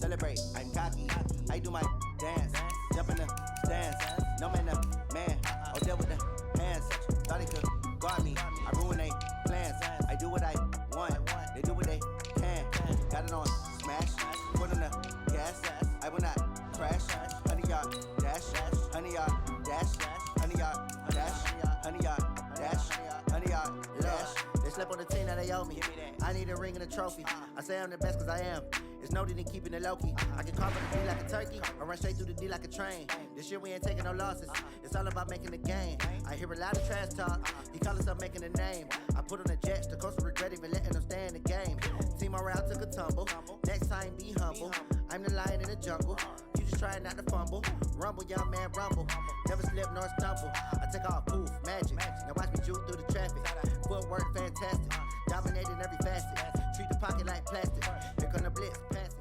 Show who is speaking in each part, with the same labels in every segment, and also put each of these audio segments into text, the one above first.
Speaker 1: celebrate, I'm cocky. I do my dance, jump in the stands. No man, man, I'll deal with the hands. Thought they could guard me, I ruin they plans. I do what I want, they do what they can. Got it on smash, put on the gas. I will not crash. 100-yard dash, 100-yard dash, 100-yard dash, 100-yard dash, 100-yard dash. They slept on the team that they owe me. I need a ring and a trophy. I say I'm the best cause I am. It's noted in keeping it low-key. I can carve on the D like a turkey, or run straight through the D like a train. This year we ain't taking no losses. It's all about making the game. I hear a lot of trash talk. He call himself making a name. I put on the Jets. The coach will regret even letting them stay in the game. Team morale took a tumble. Next time be humble. I'm the lion in the jungle. You just trying not to fumble. Rumble, young man, rumble. Never slip nor stumble. I take off, poof, magic. Now watch me juke through the traffic. Footwork fantastic. Dominating every facet. Treat the pocket like plastic. Here come the blitz, pass it.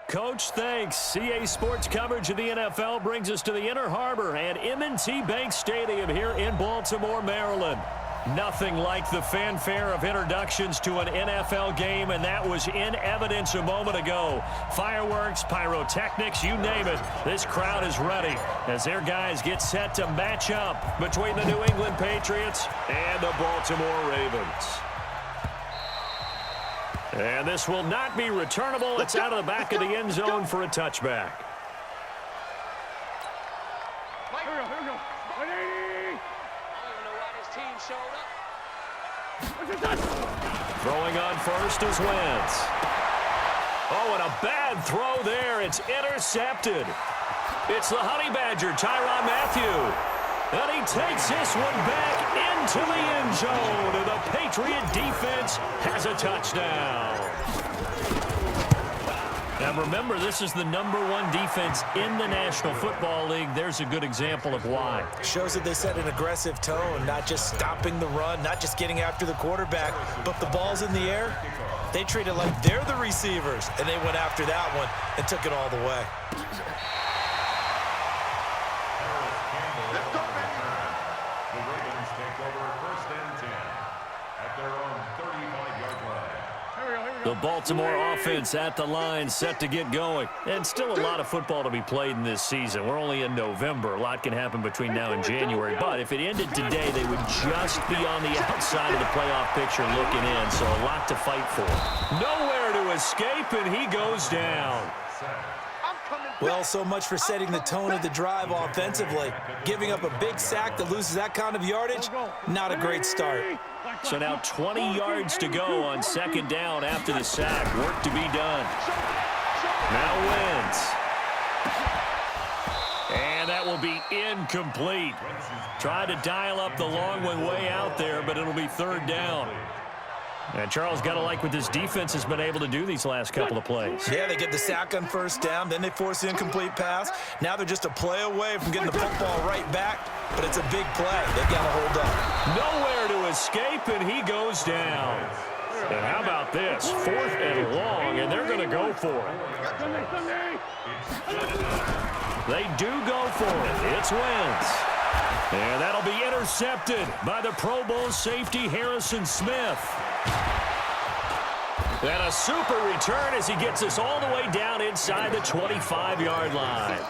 Speaker 2: Coach, thanks. CA Sports coverage of the NFL brings us to the Inner Harbor and M&T Bank Stadium here in Baltimore, Maryland. Nothing like the fanfare of introductions to an NFL game, and that was in evidence a moment ago. Fireworks, pyrotechnics, you name it. This crowd is ready as their guys get set to match up between the New England Patriots and the Baltimore Ravens. And this will not be returnable. It's out of the back of the end zone for a touchback. Throwing on first is Wentz. Oh, and a bad throw there. It's intercepted. It's the Honey Badger, Tyrann Mathieu. And he takes this one back into the end zone. And the Patriot defense has a touchdown. Now remember, this is the #1 defense in the National Football League. There's a good example of why.
Speaker 3: Shows that they set an aggressive tone, not just stopping the run, not just getting after the quarterback, but the ball's in the air. They treat it like they're the receivers, and they went after that one and took it all the way.
Speaker 2: The Baltimore offense at the line, set to get going. And still a lot of football to be played in this season. We're only in November. A lot can happen between now and January. But if it ended today, they would just be on the outside of the playoff picture looking in. So a lot to fight for. Nowhere to escape, and he goes down.
Speaker 3: Well, so much for setting the tone of the drive offensively. Giving up a big sack that loses that kind of yardage, not a great start.
Speaker 2: So now 20 yards to go on second down after the sack. Work to be done. Now Wentz. And that will be incomplete. Try to dial up the long one way out there, but it'll be third down. And Charles, got to like what this defense has been able to do these last couple of plays.
Speaker 3: Yeah, they get the sack on first down, then they force the incomplete pass. Now they're just a play away from getting the football right back, but it's a big play. They've got to hold up.
Speaker 2: Nowhere to escape, and he goes down. And how about this? 4th and long, and they're going to go for it. They do go for it. It's Wentz. And that'll be intercepted by the Pro Bowl safety Harrison Smith. And a super return as he gets us all the way down inside the 25-yard line.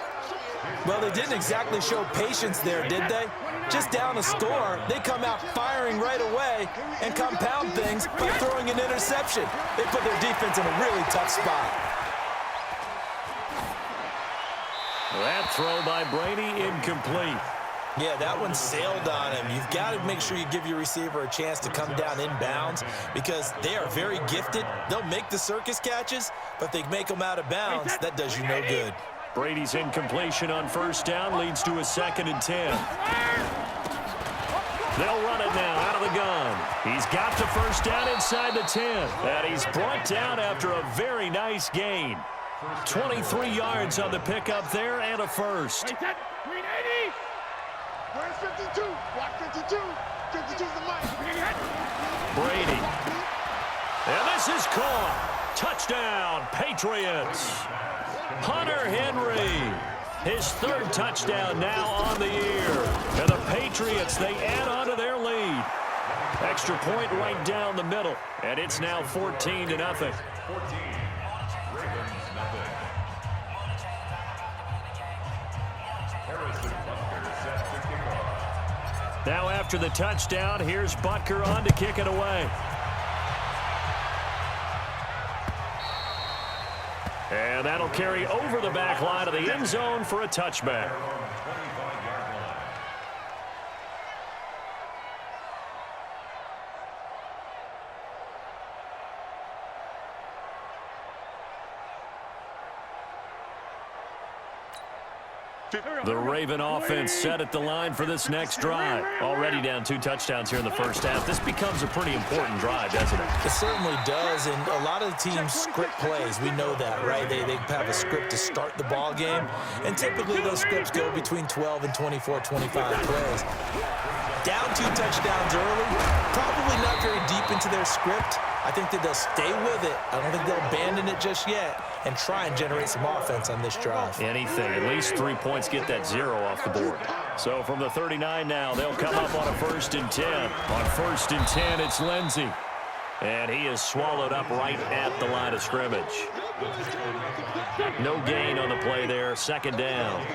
Speaker 3: Well, they didn't exactly show patience there, did they? Just down a score, they come out firing right away and compound things by throwing an interception. They put their defense in a really tough spot.
Speaker 2: That throw by Brady incomplete.
Speaker 3: Yeah, that one sailed on him. You've got to make sure you give your receiver a chance to come down inbounds because they are very gifted. They'll make the circus catches, but if they make them out of bounds, that does you no good.
Speaker 2: Brady's incompletion on first down leads to a 2nd and 10. They'll run it now out of the gun. He's got the first down inside the 10. And he's brought down after a very nice gain. 23 yards on the pickup there and a first.
Speaker 4: Where's 52? Block 52. 52's the mic.
Speaker 2: Brady. And this is caught. Touchdown, Patriots. Hunter Henry. His 3rd touchdown now on the year. And the Patriots, they add on to their lead. extra point right down the middle, and it's now 14-0. Now after the touchdown, here's Butker on to kick it away. And that'll carry over the back line of the end zone for a touchback. The Raven offense set at the line for this next drive. Already down 2 touchdowns here in the first half. This becomes a pretty important drive, doesn't it?
Speaker 3: It certainly does, and a lot of the teams script plays. We know that, right? They have a script to start the ball game, and typically those scripts go between 12 and 24, 25 plays. Down 2 touchdowns early, probably not very deep into their script. I think that they'll stay with it. I don't think they'll abandon it just yet and try and generate some offense on this drive.
Speaker 2: Anything. At least 3 points get that 0 off the board. So from the 39 now, they'll come up on a 1st and 10. On 1st and 10, it's Lindsey. And he is swallowed up right at the line of scrimmage. No gain on the play there. 2nd down.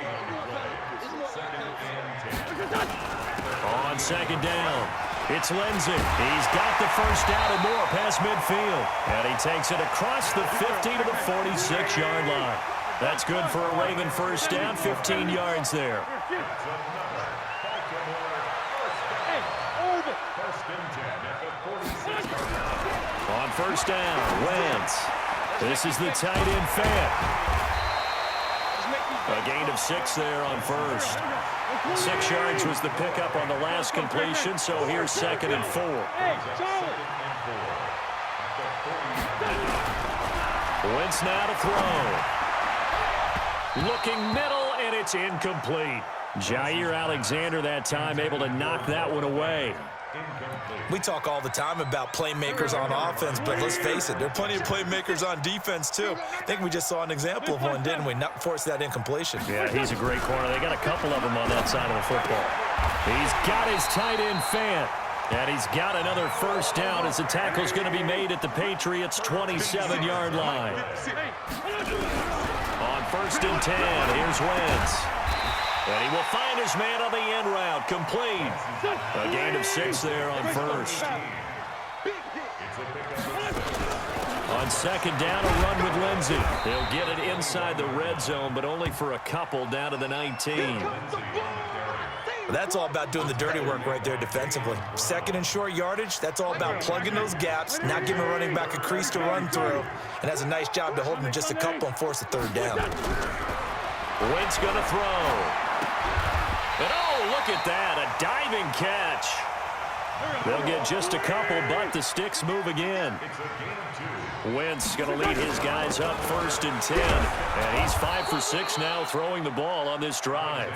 Speaker 2: On 2nd down, it's Lindsey. He's got the 1st down and more past midfield. And he takes it across the 50 to the 46-yard line. That's good for a Raven 1st down, 15 yards there. On 1st down, Wentz. This is the tight end Fant. A gain of 6 there on 1st. 6 yards was the pickup on the last completion, so here's 2nd and 4. Wentz now to throw. Looking middle, and it's incomplete. Jair Alexander that time able to knock that one away.
Speaker 3: We talk all the time about playmakers on offense, but let's face it, there are plenty of playmakers on defense, too. I think we just saw an example of one, didn't we? Not force that incompletion.
Speaker 2: Yeah, he's a great corner. They got a couple of them on that side of the football. He's got his tight end Fant, and he's got another 1st down as the tackle's going to be made at the Patriots' 27-yard line. On 1st and 10, here's Wentz. And he will find his man on the end route. Complete. A gain of 6 there on 1st. On 2nd down, a run with Lindsey. He'll get it inside the red zone, but only for a couple down to the 19.
Speaker 3: That's all about doing the dirty work right there defensively. 2nd and short yardage, that's all about plugging those gaps, not giving a running back a crease to run through, and has a nice job to hold him just a couple and force a 3rd down.
Speaker 2: Wentz going to throw. And oh, look at that, a diving catch. They'll get just a couple, but the sticks move again. Wentz going to lead his guys up 1st and 10. And he's 5 for 6 now throwing the ball on this drive.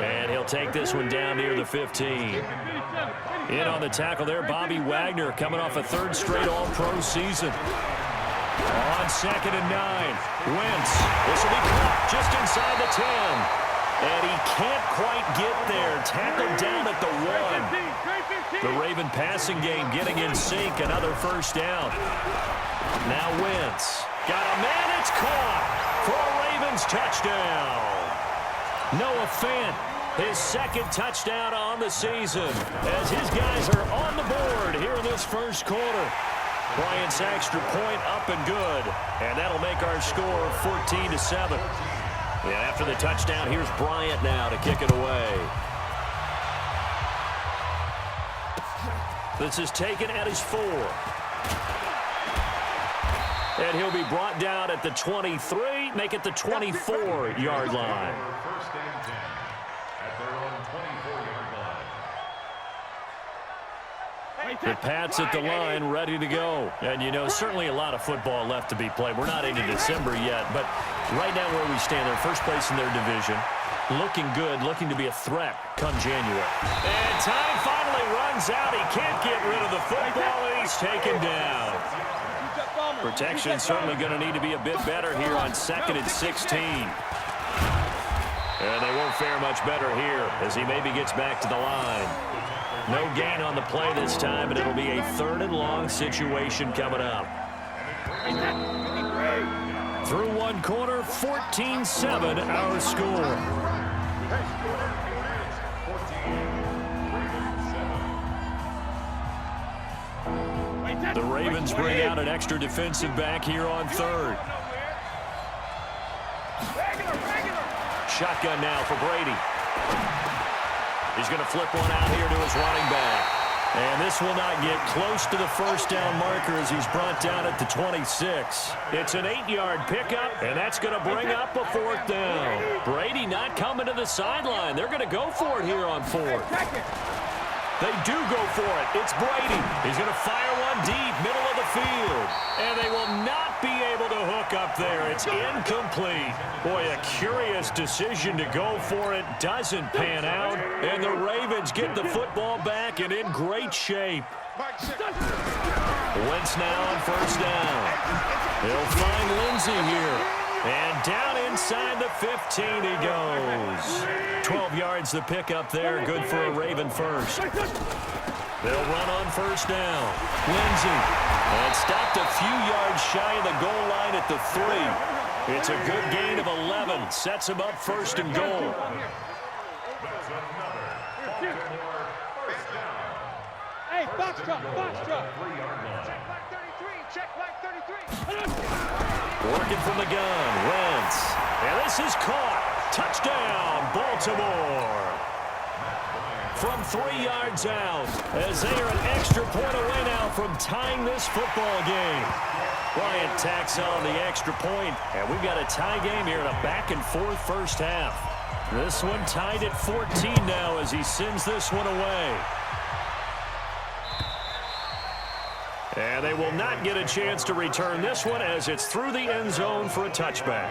Speaker 2: And he'll take this one down near the 15. In on the tackle there, Bobby Wagner coming off a 3rd straight All-Pro season. On 2nd and 9, Wentz. This will be caught just inside the 10. And he can't quite get there. Tackled down at the 1. The Raven passing game getting in sync. Another 1st down. Now Wentz. Got a man. It's caught for a Ravens touchdown. Noah Fant, his 2nd touchdown on the season. As his guys are on the board here in this 1st quarter. Bryant's extra point up and good. And that'll make our score 14-7. And after the touchdown, here's Bryant now to kick it away. This is taken at his 4. And he'll be brought down at the 23, make it the 24-yard line. The Pats at the line, ready to go. And, you know, certainly a lot of football left to be played. We're not into December yet, but right now where we stand, they're first place in their division. Looking good, looking to be a threat come January. And time finally runs out. He can't get rid of the football, and he's taken down. Protection certainly going to need to be a bit better here on 2nd and 16. And they won't fare much better here as he maybe gets back to the line. No gain on the play this time, and it'll be a 3rd and long situation coming up. Through one quarter, 14-7 our score. The Ravens bring out an extra defensive back here on 3rd. Shotgun now for Brady. He's going to flip one out here to his running back. And this will not get close to the first down marker as he's brought down at the 26. It's an 8-yard pickup, and that's going to bring up a 4th down. Brady not coming to the sideline. They're going to go for it here on 4th. They do go for it. It's Brady. He's going to fire one deep, middle of the field. And they will not be able to hook up there. It's incomplete. Boy, a curious decision to go for it. Doesn't pan out. And the Ravens get the football back and in great shape. Wentz now on 1st down. He'll find Lindsey here. And down inside the 15 he goes. 12 yards the pickup there. Good for a Raven first. They'll run on 1st down. Lindsey. And stopped a few yards shy of the goal line at the 3. It's a good gain of 11. Sets him up 1st and goal.
Speaker 4: Hey, box truck. Check back 33. Check back 33.
Speaker 2: Working from the gun, Wentz. And this is caught. Touchdown, Baltimore. From 3 yards out, as they are an extra point away now from tying this football game. Bryant tacks on the extra point, and we've got a tie game here in a back-and-forth first half. This one tied at 14 now as he sends this one away. And they will not get a chance to return this one as it's through the end zone for a touchback.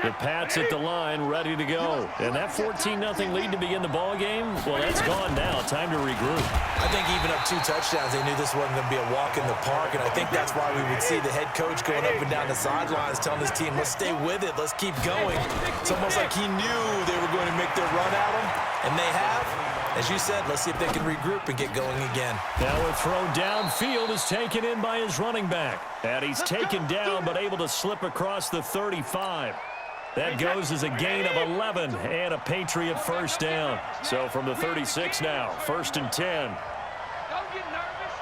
Speaker 2: The Pats at the line, ready to go. And that 14-0 lead to begin the ball game, well, that's gone now. Time to regroup.
Speaker 3: I think even up 2 touchdowns, they knew this wasn't going to be a walk in the park, and I think that's why we would see the head coach going up and down the sidelines telling his team, let's stay with it, let's keep going. It's almost like he knew they were going to make their run at him, and they have. As you said, let's see if they can regroup and get going again. Now
Speaker 2: a throw downfield is taken in by his running back. And he's taken down but able to slip across the 35. That goes as a gain of 11 and a Patriot first down. So from the 36 now, 1st and 10.
Speaker 4: Don't get nervous.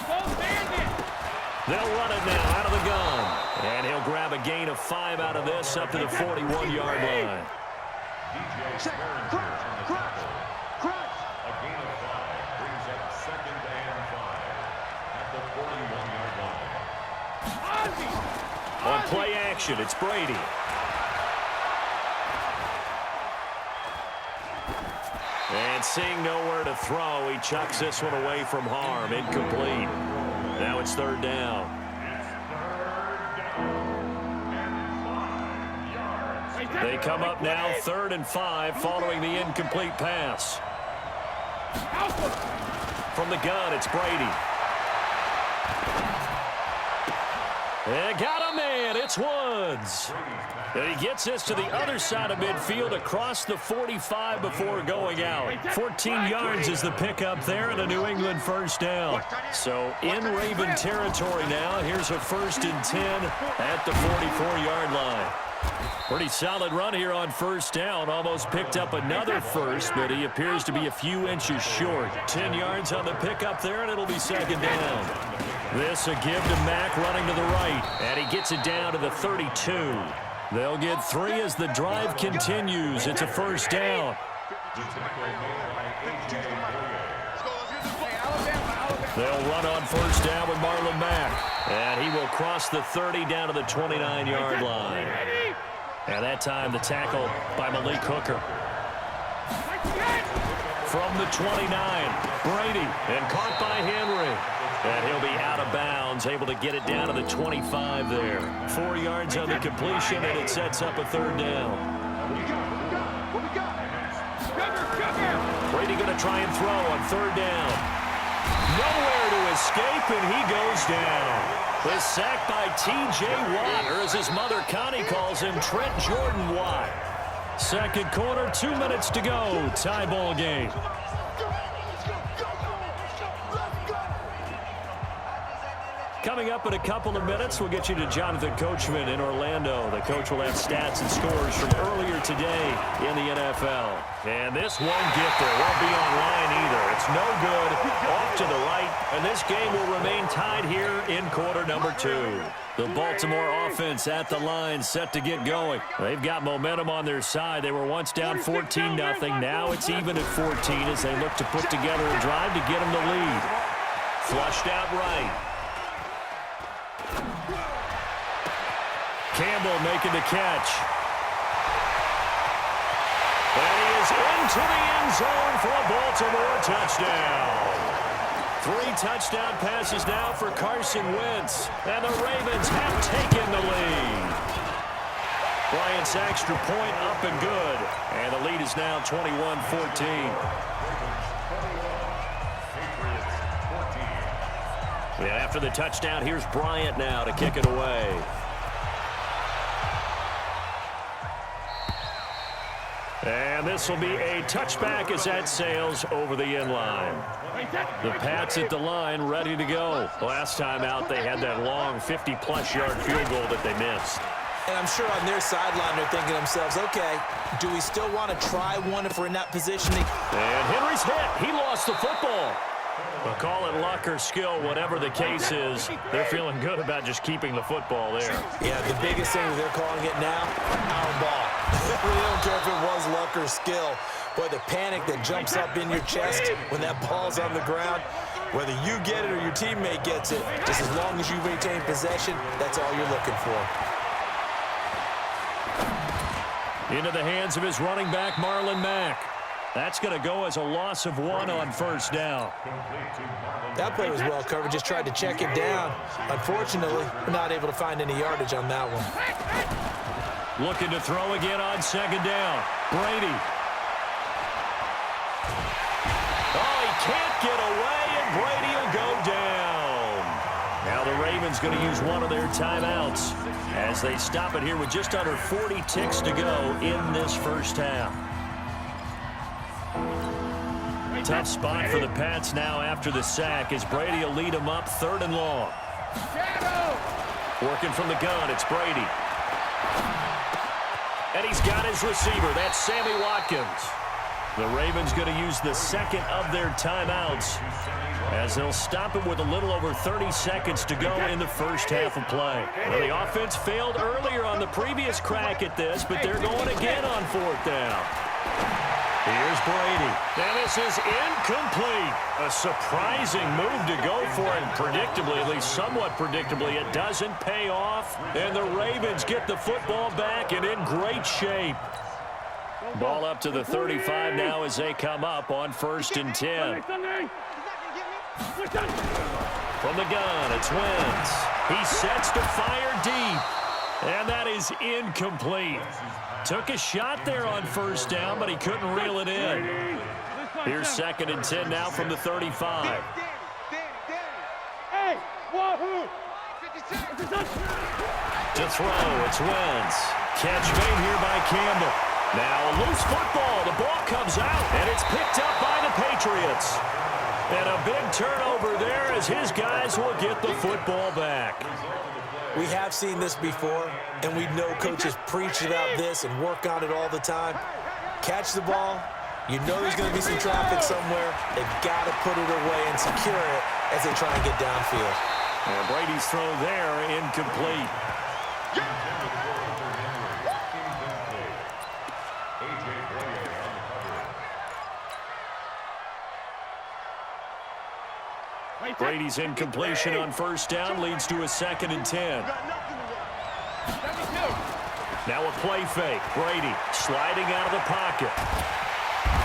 Speaker 4: Go bandit.
Speaker 2: They'll run it now out of the gun. And he'll grab a gain of 5 out of this up to the 41-yard line.
Speaker 4: Check. Crunch.
Speaker 5: A gain of 5 brings up 2nd and 5 at the 41-yard line.
Speaker 2: On play action, it's Brady. And seeing nowhere to throw, he chucks this one away from harm. Incomplete. Now it's 3rd down. They come up now 3rd and 5 following the incomplete pass. From the gun, it's Brady. And got a man. It's Woods. And he gets this to the other side of midfield across the 45 before going out. 14 yards is the pickup there and a New England first down. So in Raven territory now. Here's a 1st and 10 at the 44-yard line. Pretty solid run here on 1st down. Almost picked up another first, but he appears to be a few inches short. 10 yards on the pickup there, and it'll be 2nd down. This a give to Mack running to the right, and he gets it down to the 32. They'll get 3 as the drive continues. It's a 1st down. They'll run on 1st down with Marlon Mack, and he will cross the 30 down to the 29-yard line. And that time the tackle by Malik Hooker. From the 29, Brady, and caught by Henry. And he'll be out of bounds, able to get it down to the 25 there. 4 yards on the completion, and it sets up a 3rd down. Brady going to try and throw on 3rd down. Nowhere to escape, and he goes down. The sack by T.J. Watt, or as his mother Connie calls him, Trent Jordan Watt. Second quarter, 2 minutes to go. Tie ball game. Coming up in a couple of minutes, we'll get you to Jonathan Coachman in Orlando. The coach will have stats and scores from earlier today in the NFL. And this won't get there. Won't be online either. It's no good. Off to the right. And this game will remain tied here in quarter number 2. The Baltimore offense at the line, set to get going. They've got momentum on their side. They were once down 14-0. Now it's even at 14 as they look to put together a drive to get them the lead. Flushed out right. Campbell making the catch. And he is into the end zone for a Baltimore touchdown. 3 touchdown passes now for Carson Wentz. And the Ravens have taken the lead. Bryant's extra point up and good. And the lead is now 21-14. And after the touchdown, here's Bryant now to kick it away. And this will be a touchback as that sails over the end line. The Pats at the line ready to go. Last time out, they had that long 50-plus yard field goal that they missed.
Speaker 3: And I'm sure on their sideline they're thinking to themselves, okay, do we still want to try one if we're in that positioning?
Speaker 2: And Henry's hit. He lost the football. But call it luck or skill, whatever the case is, they're feeling good about just keeping the football there.
Speaker 3: Yeah, the biggest thing they're calling it now, our ball. They really don't care if it was luck or skill. Boy, the panic that jumps up in your chest when that ball's on the ground, whether you get it or your teammate gets it, just as long as you retain possession, that's all you're looking for.
Speaker 2: Into the hands of his running back, Marlon Mack. That's going to go as a loss of 1 on first down.
Speaker 3: That play was well covered. Just tried to check it down. Unfortunately, we're not able to find any yardage on that one.
Speaker 2: Looking to throw again on second down. Brady. Oh, he can't get away, and Brady will go down. Now the Ravens going to use one of their timeouts as they stop it here with just under 40 ticks to go in this first half. Tough spot for the Pats now after the sack as Brady will lead them up 3rd and long. Working from the gun, it's Brady. And he's got his receiver. That's Sammy Watkins. The Ravens going to use the second of their timeouts as they'll stop it with a little over 30 seconds to go in the first half of play. Well, the offense failed earlier on the previous crack at this, but they're going again on 4th down. Here's Brady. And this is incomplete. A surprising move to go for it. Predictably, at least somewhat predictably, it doesn't pay off. And the Ravens get the football back and in great shape. Ball up to the 35 now as they come up on 1st and 10. From the gun, it's Wentz. He sets to fire deep. And that is incomplete. Took a shot there on 1st down, but he couldn't reel it in. Here's 2nd and 10 now from the 35. To throw, it's Wentz. Catch made here by Campbell. Now a loose football. The ball comes out, and it's picked up by the Patriots. And a big turnover there as his guys will get the football back.
Speaker 3: We have seen this before, and we know coaches preach about this and work on it all the time. Catch the ball. You know there's going to be some traffic somewhere. They've got to put it away and secure it as they try and get downfield.
Speaker 2: And Brady's throw there incomplete. Brady's incompletion on 1st down leads to a 2nd and 10. Now a play fake. Brady sliding out of the pocket.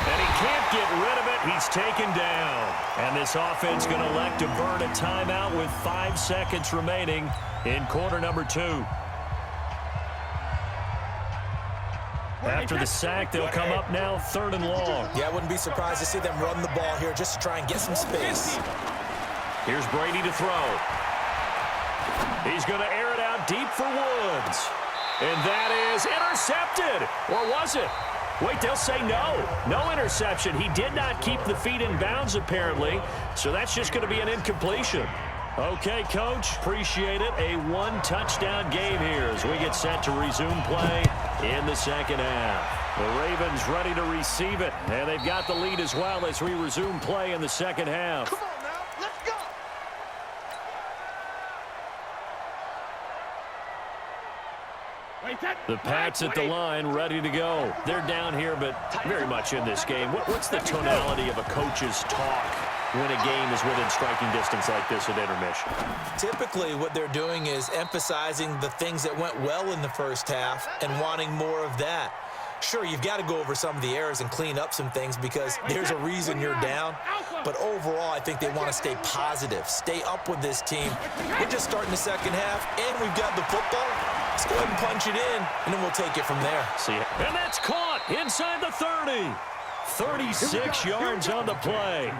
Speaker 2: And he can't get rid of it. He's taken down. And this offense going to elect to burn a timeout with 5 seconds remaining in quarter number 2. After the sack, they'll come up now 3rd and long.
Speaker 3: Yeah, I wouldn't be surprised to see them run the ball here just to try and get some space.
Speaker 2: Here's Brady to throw. He's going to air it out deep for Woods. And that is intercepted. Or was it? Wait, they'll say no. No interception. He did not keep the feet in bounds, apparently. So that's just going to be an incompletion. Okay, Coach, appreciate it. A one-touchdown game here as we get set to resume play in the second half. The Ravens ready to receive it, and they've got the lead as well as we resume play in the second half.
Speaker 1: Come on now, let's go.
Speaker 2: The Pats at the line, ready to go. They're down here, but very much in this game. What's the tonality of a coach's talk when a game is within striking distance like this at intermission?
Speaker 3: Typically, what they're doing is emphasizing the things that went well in the first half and wanting more of that. Sure, you've got to go over some of the errors and clean up some things because there's a reason you're down. But overall, I think they want to stay positive, stay up with this team. We're just starting the second half, and we've got the football. Let's go ahead and punch it in, and then we'll take it from there.
Speaker 2: See it. And that's caught inside the 30. 36 yards on the play.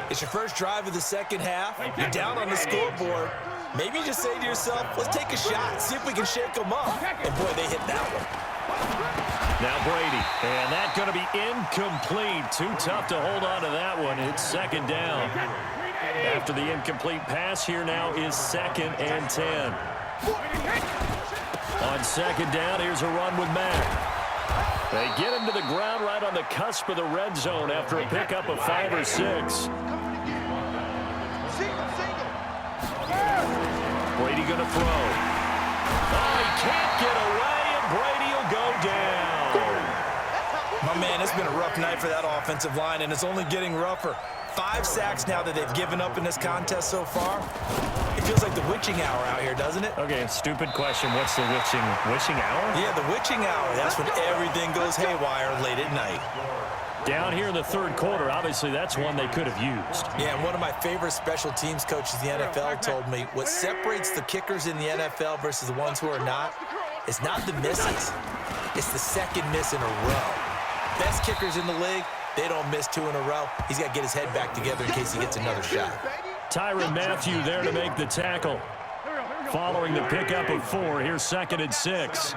Speaker 3: It's your first drive of the second half. You're down on the scoreboard. Maybe you just say to yourself, let's take a shot, see if we can shake them up. And, boy, they hit that one.
Speaker 2: Now Brady, and that's going to be incomplete. Too tough to hold on to that one. It's second down. After the incomplete pass, here now is 2nd and 10. On second down, here's a run with Mack. They get him to the ground right on the cusp of the red zone after a pickup of 5 or 6. Brady going to throw. Oh, he can't get away, and Brady will go down.
Speaker 3: My man, it's been a rough night for that offensive line, and it's only getting rougher. 5 sacks now that they've given up in this contest so far. It feels like the witching hour out here, doesn't it?
Speaker 2: Okay, stupid question. What's the witching hour?
Speaker 3: Yeah, the witching hour. That's when everything goes haywire late at night.
Speaker 2: Down here in the third quarter, obviously that's one they could have used.
Speaker 3: Yeah, and one of my favorite special teams coaches in the NFL told me what separates the kickers in the NFL versus the ones who are not is not the misses. It's the second miss in a row. Best kickers in the league, they don't miss 2 in a row. He's got to get his head back together in case he gets another shot.
Speaker 2: Tyrann Mathieu there to make the tackle. Following the pickup of 4, here's 2nd and 6.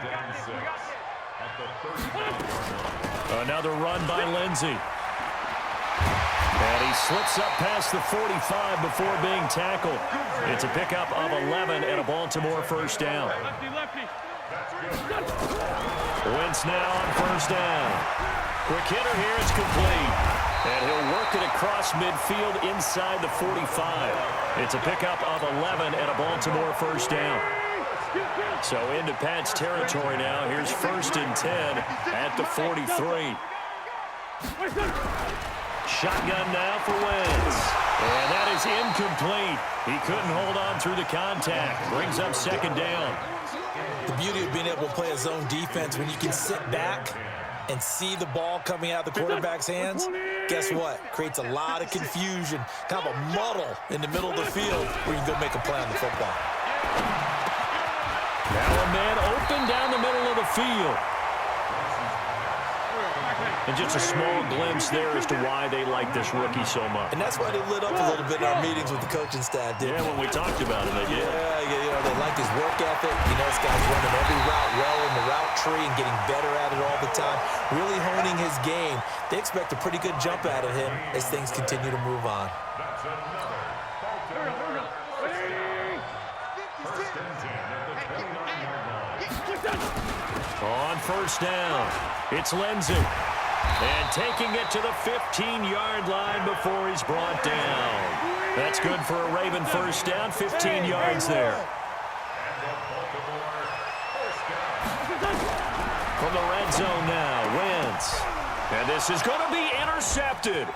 Speaker 2: Another run by Lindsey. And he slips up past the 45 before being tackled. It's a pickup of 11 and a Baltimore first down. Wentz now on first down. Quick hitter here, it's complete. And he'll work it across midfield inside the 45. It's a pickup of 11 and a Baltimore first down. So into Pat's territory now. Here's 1st and 10 at the 43. Shotgun now for Wentz. And that is incomplete. He couldn't hold on through the contact. Brings up 2nd down.
Speaker 3: The beauty of being able to play a zone defense when you can sit back and see the ball coming out of the quarterback's hands, guess what? Creates a lot of confusion, kind of a muddle in the middle of the field where you can go make a play on the football.
Speaker 2: Now a man open down the middle of the field. And just a small glimpse there as to why they like this rookie so much.
Speaker 3: And that's why they lit up a little bit in our meetings with the coaching staff, didn't
Speaker 2: when we talked about it, they did.
Speaker 3: Yeah, they like his work ethic. You know, this guy's running every route well in the route tree and getting better at it all the time, really honing his game. They expect a pretty good jump out of him as things continue to move on.
Speaker 2: On first down, it's Lindsey. And taking it to the 15-yard line before he's brought down. That's good for a Raven first down, 15 yards there. From the red zone now, Wentz. And this is going to be intercepted.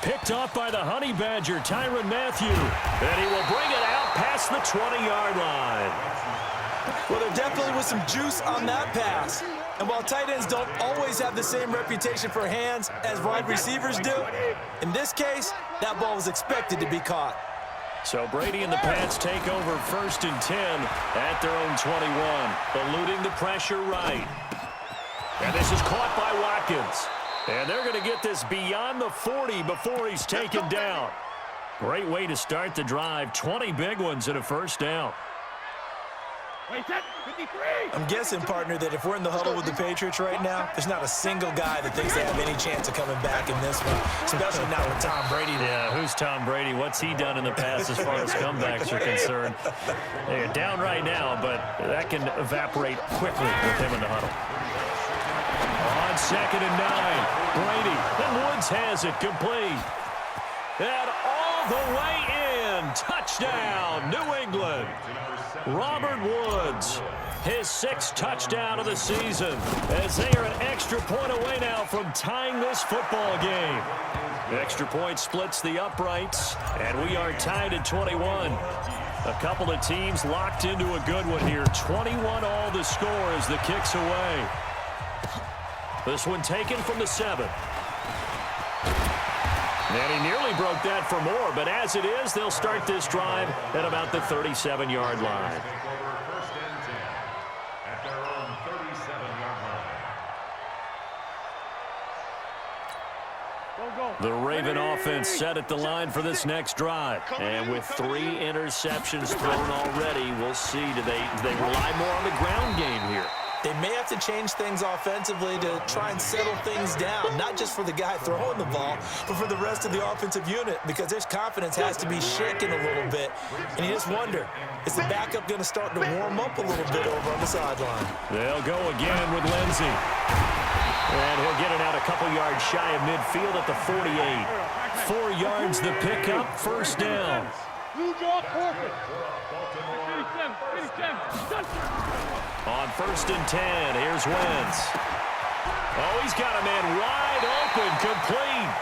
Speaker 2: Picked off by the Honey Badger, Tyrann Mathieu. And he will bring it out past the 20-yard line.
Speaker 3: Well, there definitely was some juice on that pass. And while tight ends don't always have the same reputation for hands as wide receivers do, in this case, that ball was expected to be caught.
Speaker 2: So Brady and the Pats take over 1st and 10 at their own 21, eluding the pressure right. And this is caught by Watkins. And they're going to get this beyond the 40 before he's taken down. Great way to start the drive. 20 big ones and a first down.
Speaker 3: I'm guessing, partner, that if we're in the huddle with the Patriots right now, there's not a single guy that thinks they have any chance of coming back in this one, especially not with Tom Brady.
Speaker 2: Yeah, who's Tom Brady? What's he done in the past as far as comebacks are concerned? They're down right now, but that can evaporate quickly with him in the huddle. On 2nd and 9, Brady, and Woods has it complete. And all the way in, touchdown, New England. Robert Woods, his 6th touchdown of the season, as they are an extra point away now from tying this football game. The extra point splits the uprights, and we are tied at 21. A couple of teams locked into a good one here. 21 all the score as the kick's away. This one taken from the 7. And he nearly broke that for more, but as it is, they'll start this drive at about the 37-yard line.
Speaker 5: First and 10 at their own 37-yard line.
Speaker 2: The Raven offense set at the line for this next drive. And with 3 interceptions thrown already, we'll see. Do they rely more on the ground game here?
Speaker 3: They may have to change things offensively to try and settle things down, not just for the guy throwing the ball, but for the rest of the offensive unit, because their confidence has to be shaken a little bit. And you just wonder, is the backup going to start to warm up a little bit over on the sideline?
Speaker 2: They'll go again with Lindsey. And he'll get it out a couple yards shy of midfield at the 48. 4 yards the pickup, first down. On 1st and 10, here's Wentz. Oh, he's got a man wide open, complete.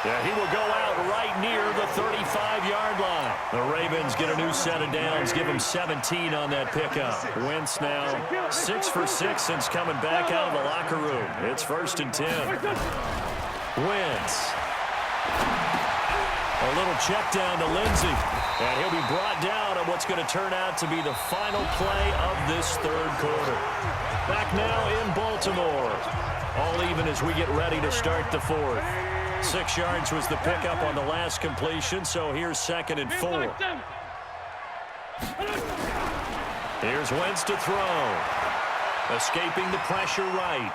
Speaker 2: Yeah, he will go out right near the 35-yard line. The Ravens get a new set of downs, give him 17 on that pickup. Wentz now 6 for 6 since coming back out of the locker room. It's 1st and 10. Wentz. A little check down to Lindsey. And he'll be brought down on what's going to turn out to be the final play of this 3rd quarter. Back now in Baltimore. All even as we get ready to start the 4th. 6 yards was the pickup on the last completion, so here's 2nd and 4. Here's Wentz to throw. Escaping the pressure right.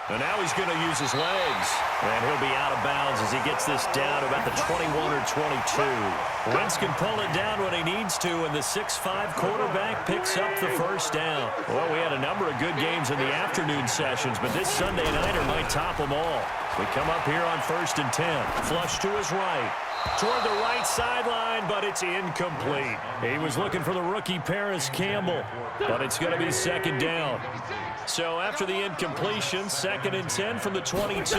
Speaker 2: And now he's going to use his legs. And he'll be out of bounds as he gets this down about the 21 or 22. Wentz can pull it down when he needs to, and the 6'5" quarterback picks up the first down. Well, we had a number of good games in the afternoon sessions, but this Sunday nighter might top them all. We come up here on 1st and 10. Flush to his right. Toward the right sideline, but it's incomplete. He was looking for the rookie Paris Campbell, but it's going to be 2nd down. So after the incompletion, 2nd and 10 from the 22.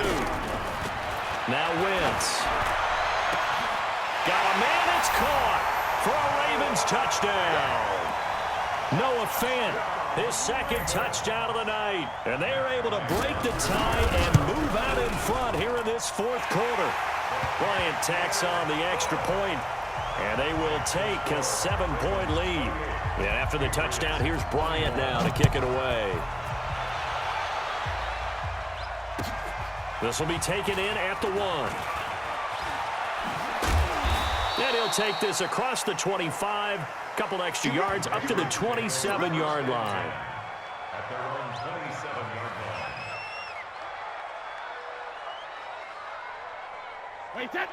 Speaker 2: Now Wentz. Got a man, it's caught for a Ravens touchdown. Noah Fant, his 2nd touchdown of the night. And they are able to break the tie and move out in front here in this 4th quarter. Bryant tacks on the extra point, and they will take a 7-point lead. And after the touchdown, here's Bryant now to kick it away. This will be taken in at the 1. And he'll take this across the 25, couple extra yards up to the 27-yard line.
Speaker 5: At their own 27-yard line.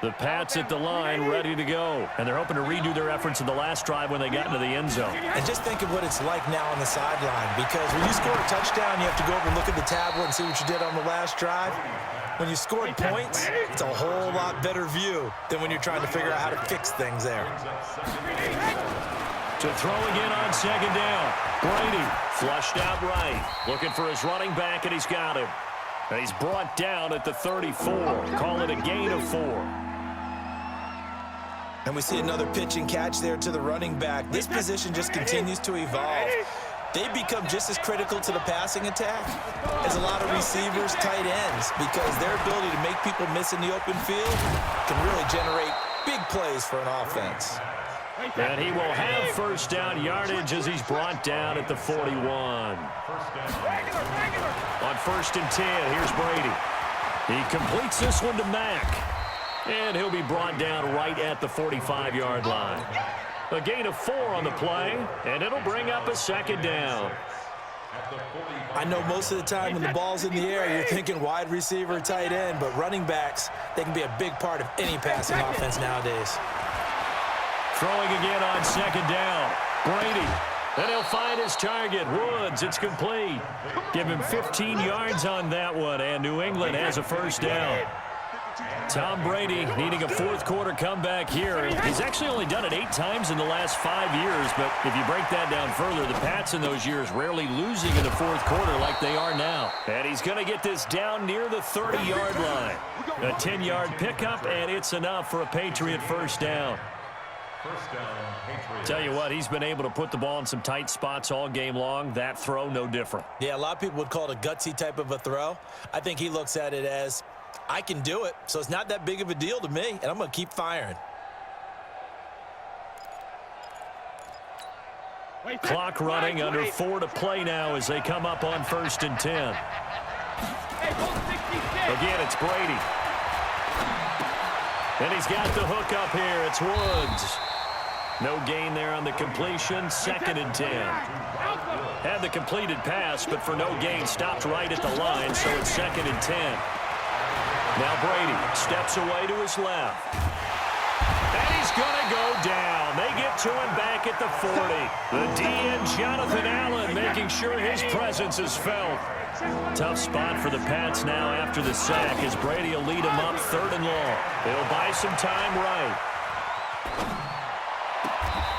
Speaker 2: The Pats at the line, ready to go. And they're hoping to redo their efforts in the last drive when they got into the end zone.
Speaker 3: And just think of what it's like now on the sideline, because when you score a touchdown, you have to go over and look at the tablet and see what you did on the last drive. When you scored points, it's a whole lot better view than when you're trying to figure out how to fix things there.
Speaker 2: To throw again on 2nd down. Brady flushed out right. Looking for his running back, and he's got him. And he's brought down at the 34. Call it a gain of 4.
Speaker 3: And we see another pitch and catch there to the running back. This position just continues to evolve. They become just as critical to the passing attack as a lot of receivers, tight ends, because their ability to make people miss in the open field can really generate big plays for an offense.
Speaker 2: And he will have 1st down yardage as he's brought down at the 41. On 1st and 10, here's Brady. He completes this one to Mack. And he'll be brought down right at the 45-yard line. A gain of 4 on the play, and it'll bring up a second down.
Speaker 3: I know most of the time when the ball's in the air, you're thinking wide receiver, tight end, but running backs, they can be a big part of any passing offense nowadays.
Speaker 2: Throwing again on second down. Brady. And he'll find his target. Woods, it's complete. Give him 15 yards on that one, and New England has a first down. Tom Brady needing a fourth-quarter comeback here. He's actually only done it 8 times in the last 5 years, but if you break that down further, the Pats in those years rarely losing in the fourth quarter like they are now. And he's going to get this down near the 30-yard line. A 10-yard pickup, and it's enough for a Patriot first down.
Speaker 5: First down, Patriots.
Speaker 2: Tell you what, he's been able to put the ball in some tight spots all game long. That throw, no different.
Speaker 3: Yeah, a lot of people would call it a gutsy type of a throw. I think he looks at it as, I can do it, so it's not that big of a deal to me, and I'm going to keep firing.
Speaker 2: Clock running, under 4 to play now as they come up on 1st and 10. Again, it's Brady. And he's got the hook up here. It's Woods. No gain there on the completion. 2nd and 10. Had the completed pass, but for no gain, stopped right at the line, so it's 2nd and 10. Now Brady steps away to his left. And he's going to go down. They get to him back at the 40. The DN, Jonathan Allen, making sure his presence is felt. Tough spot for the Pats now after the sack as Brady will lead him up 3rd and long. They'll buy some time right.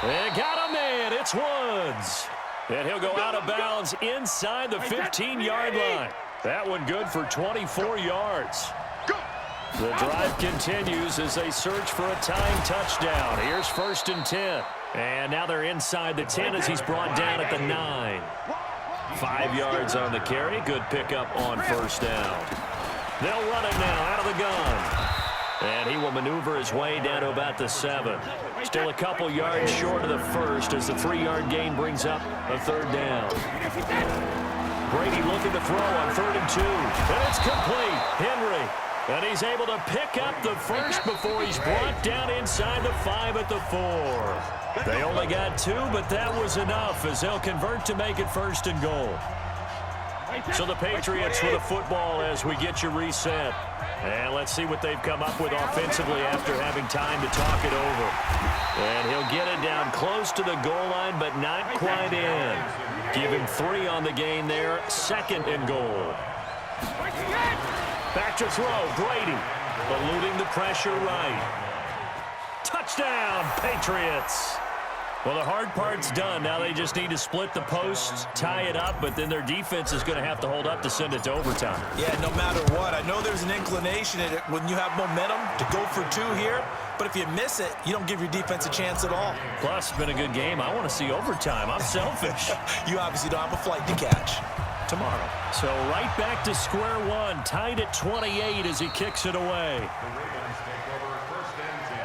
Speaker 2: They got a man. It's Woods. And he'll go out of bounds inside the 15-yard line. That one good for 24 yards. The drive continues as they search for a tying touchdown. Here's 1st and 10. And now they're inside the 10 as he's brought down at the 9. 5 yards on the carry. Good pickup on first down. They'll run it now out of the gun. And he will maneuver his way down to about the 7. Still a couple yards short of the first as the 3-yard gain brings up a 3rd down. Brady looking to throw on 3rd and 2. And it's complete. Henry. And he's able to pick up the first before he's brought down inside the 5 at the 4. They only got 2, but that was enough as they'll convert to make it 1st and goal. So the Patriots with a football as we get you reset. And let's see what they've come up with offensively after having time to talk it over. And he'll get it down close to the goal line, but not quite in. Give him 3 on the gain there, 2nd and goal. Back to throw, Brady, eluding the pressure right. Touchdown, Patriots. Well, the hard part's done. Now they just need to split the posts, tie it up, but then their defense is going to have to hold up to send it to overtime. Yeah, no matter what. I know there's an inclination in it when you have momentum to go for 2 here, but if you miss it, you don't give your defense a chance at all. Plus, it's been a good game. I want to see overtime. I'm selfish. You obviously don't have a flight to catch. Tomorrow. So right back to square one, tied at 28 as he kicks it away.
Speaker 5: The Ravens take over 1st and 10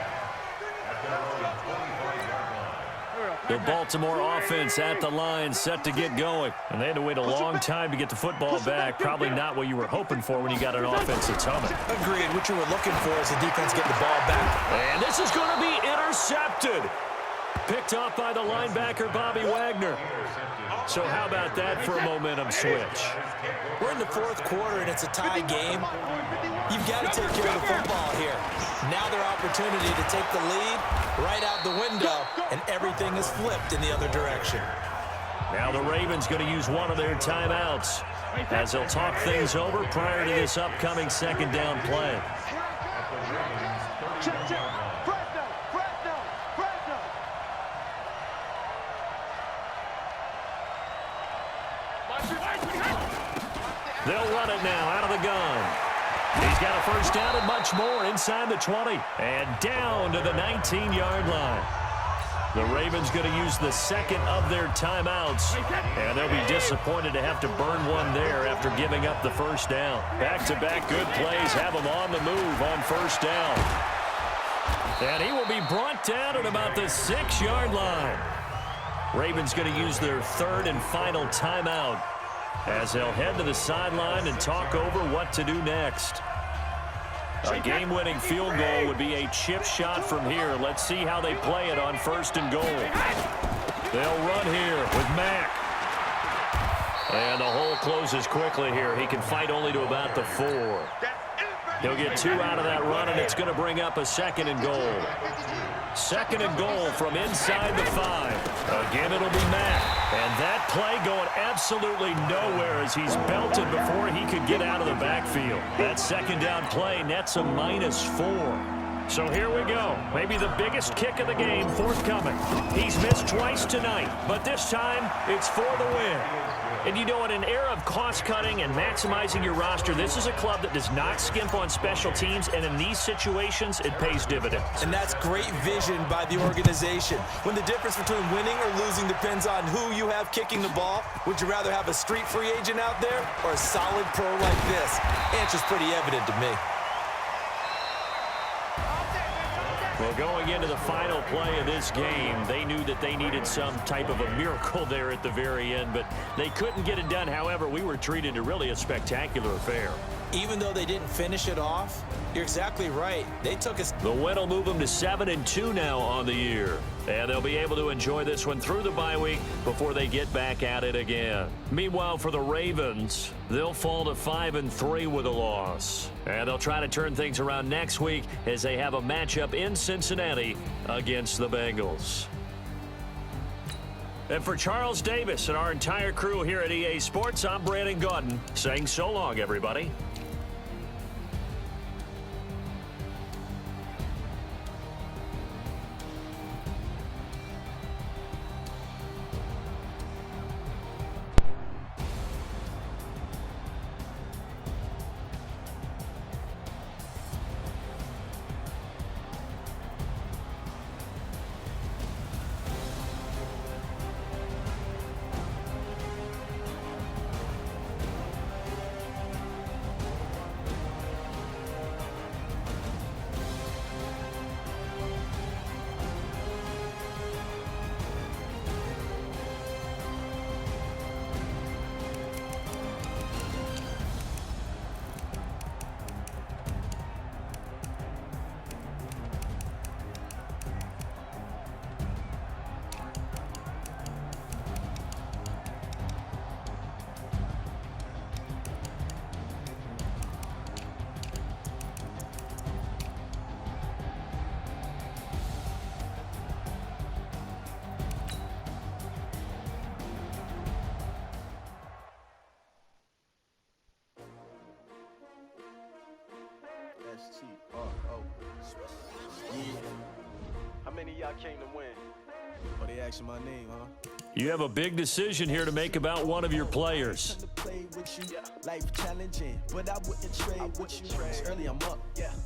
Speaker 5: at their own 25-yard line.
Speaker 2: The Baltimore offense at the line, set to get going. And they had to wait a long time to get the football back. Probably not what you were hoping for when you got an offense that's humming.
Speaker 3: Agreed. What you were looking for is the defense getting the ball back.
Speaker 2: And this is going to be intercepted. Picked off by the linebacker, Bobby Wagner. So how about that for a momentum switch?
Speaker 3: We're in the 4th quarter, and it's a tie game. You've got to take care of the football here. Now their opportunity to take the lead right out the window, and everything is flipped in the other direction.
Speaker 2: Now the Ravens going to use one of their timeouts as they'll talk things over prior to this upcoming 2nd down play. They'll run it now out of the gun. He's got a first down and much more inside the 20 and down to the 19-yard line. The Ravens going to use the 2nd of their timeouts, and they'll be disappointed to have to burn one there after giving up the first down. Back-to-back good plays have him on the move on first down. And he will be brought down at about the 6-yard line. Ravens going to use their 3rd and final timeout as they'll head to the sideline and talk over what to do next. A game-winning field goal would be a chip shot from here. Let's see how they play it on 1st and goal. They'll run here with Mack. And the hole closes quickly here. He can fight only to about the 4. He'll get 2 out of that run, and it's going to bring up a 2nd and goal. 2nd and goal from inside the 5. Again, it'll be Mack. And that play going absolutely nowhere as he's belted before he could get out of the backfield. That 2nd down play nets a -4. So here we go. Maybe the biggest kick of the game forthcoming. He's missed twice tonight, but this time it's for the win. And you know, in an era of cost-cutting and maximizing your roster, this is a club that does not skimp on special teams, and in these situations, it pays dividends.
Speaker 3: And that's great vision by the organization. When the difference between winning or losing depends on who you have kicking the ball, would you rather have a street free agent out there or a solid pro like this? Answer's pretty evident to me.
Speaker 2: Well, going into the final play of this game, they knew that they needed some type of a miracle there at the very end, but they couldn't get it done. However, we were treated to really a spectacular affair.
Speaker 3: Even though they didn't finish it off, you're exactly right. They took us.
Speaker 2: The win will move them to 7-2 now on the year. And they'll be able to enjoy this one through the bye week before they get back at it again. Meanwhile, for the Ravens, they'll fall to 5-3 with a loss. And they'll try to turn things around next week as they have a matchup in Cincinnati against the Bengals. And for Charles Davis and our entire crew here at EA Sports, I'm Brandon Gaudin saying so long, everybody.
Speaker 6: How many of y'all came to win?
Speaker 7: Oh, they asking my name, huh?
Speaker 2: You have a big decision here to make about one of your players.
Speaker 7: Life challenging, but I wouldn't trade with you. It's early, I'm up.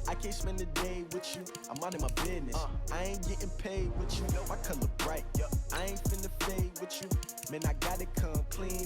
Speaker 7: I can't spend the day with you. I'm out of my business. I ain't getting paid with you. My color bright. I ain't finna fade with you. Man, I gotta come clean